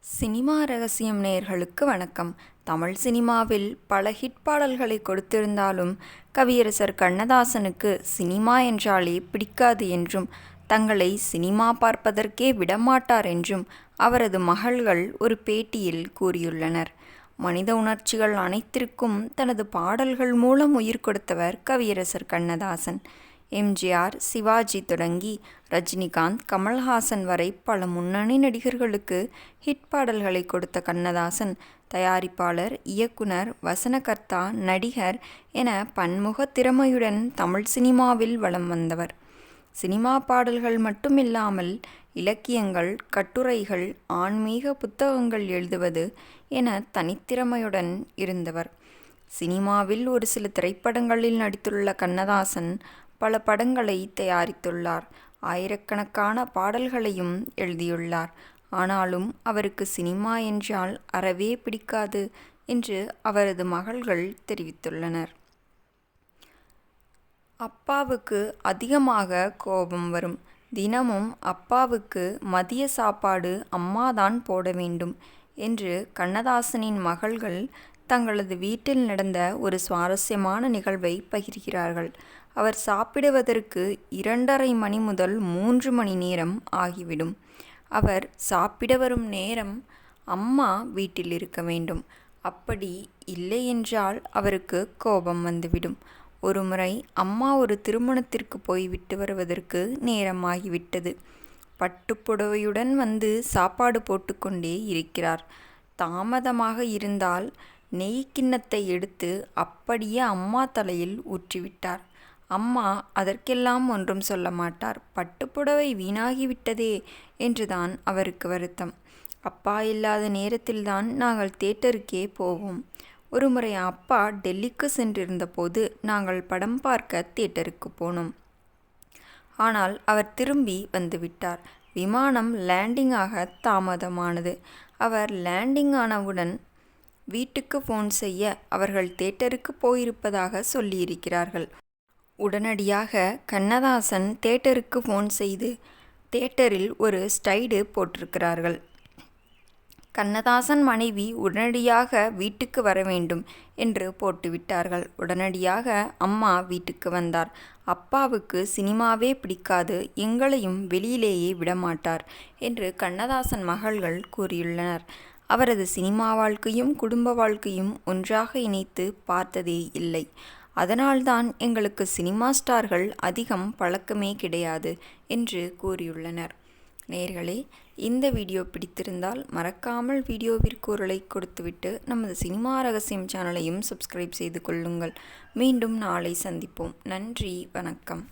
Cinema ரகசியம் நேயர்களுக்கு வணக்கம். தமிழ் சினிமாவில் பல ஹிட் பாடல்களை கொடுத்திருந்தாலும் கவியரசர் கண்ணதாசனுக்கு சினிமா என்றாலே பிடிக்காது என்றும் தங்களை சினிமா பார்ப்பதற்கே விடமாட்டார் என்றும் அவரது மகள்கள் ஒரு பேட்டியில் கூறியுள்ளனர். மனித உணர்ச்சிகள் அனைத்திற்கும் தனது பாடல்கள் மூலம் உயிர் கொடுத்தவர் கவியரசர் கண்ணதாசன். எம்ஜிஆர், சிவாஜி தொடங்கி ரஜினிகாந்த், கமல்ஹாசன் வரை பல முன்னணி நடிகர்களுக்கு ஹிட் பாடல்களை கொடுத்த கண்ணதாசன் தயாரிப்பாளர், இயக்குனர், வசனகர்த்தா, நடிகர் என பன்முக திறமையுடன் தமிழ் சினிமாவில் வலம் வந்தவர். சினிமா பாடல்கள் மட்டுமில்லாமல் இலக்கியங்கள், கட்டுரைகள், ஆன்மீக புத்தகங்கள் எழுதுவது என தனித்திறமையுடன் இருந்தவர். சினிமாவில் ஒரு சில திரைப்படங்களில் நடித்துள்ள கண்ணதாசன் பல படங்களை தயாரித்துள்ளார். ஆயிரக்கணக்கான பாடல்களையும் எழுதியுள்ளார். ஆனாலும் அவருக்கு சினிமா என்றால் அறவே பிடிக்காது என்று அவரது மகள்கள் தெரிவித்துள்ளனர். அப்பாவுக்கு அதிகமாக கோபம் வரும். தினமும் அப்பாவுக்கு மதிய சாப்பாடு அம்மாதான் போட வேண்டும் என்று கண்ணதாசனின் மகள்கள் தங்களது வீட்டில் நடந்த ஒரு சுவாரஸ்யமான நிகழ்வை பகிர்கிறார்கள். அவர் சாப்பிடுவதற்கு 2:30 மணி முதல் 3 மணி நேரம் ஆகிவிடும். அவர் சாப்பிட வரும் நேரம் அம்மா வீட்டில் இருக்க வேண்டும். அப்படி இல்லையென்றால் அவருக்கு கோபம் வந்துவிடும். ஒருமுறை அம்மா ஒரு திருமணத்திற்கு போய்விட்டு வருவதற்கு நேரமாகிவிட்டது. பட்டுப்புடவையுடன் வந்து சாப்பாடு போட்டுக்கொண்டே இருக்கிறார். தாமதமாக இருந்தால் நெய் கிண்ணத்தை எடுத்து அப்படியே அம்மா தலையில் ஊற்றிவிட்டார். அம்மா அதற்கெல்லாம் ஒன்றும் சொல்ல மாட்டார். பட்டுப்புடவை வீணாகிவிட்டதே என்றுதான் அவருக்கு வருத்தம். அப்பா இல்லாத நேரத்தில்தான் நாங்கள் தியேட்டருக்கே போவோம். ஒருமுறை அப்பா டெல்லிக்கு சென்றிருந்த போது நாங்கள் படம் பார்க்க தியேட்டருக்கு போனோம். ஆனால் அவர் திரும்பி வந்துவிட்டார். விமானம் லேண்டிங் ஆக தாமதமானது. அவர் லேண்டிங் ஆனவுடன் வீட்டுக்கு ஃபோன் செய்ய அவர்கள் தியேட்டருக்கு போயிருப்பதாக சொல்லியிருக்கிறார்கள். உடனடியாக கண்ணதாசன் தியேட்டருக்கு ஃபோன் செய்து தியேட்டரில் ஒரு ஸ்டைடு போட்டிருக்கிறார்கள். கண்ணதாசன் மனைவி உடனடியாக வீட்டுக்கு வர வேண்டும் என்று போட்டுவிட்டார்கள். உடனடியாக அம்மா வீட்டுக்கு வந்தார். அப்பாவுக்கு சினிமாவே பிடிக்காது, எங்களையும் வெளியிலேயே விடமாட்டார் என்று கண்ணதாசன் மகள்கள் கூறியுள்ளனர். அவரது சினிமா வாழ்க்கையும் குடும்ப வாழ்க்கையும் ஒன்றாக இணைத்து பார்த்ததே இல்லை. அதனால்தான் எங்களுக்கு சினிமா ஸ்டார்கள் அதிகம் பழக்கமே கிடையாது என்று கூறியுள்ளனர். நேயர்களே, இந்த வீடியோ பிடித்திருந்தால் மறக்காமல் வீடியோவிற்கு ஒரு லைக் கொடுத்துவிட்டு நமது சினிமா ரகசியம் சேனலையும் சப்ஸ்கிரைப் செய்து கொள்ளுங்கள். மீண்டும் நாளை சந்திப்போம். நன்றி, வணக்கம்.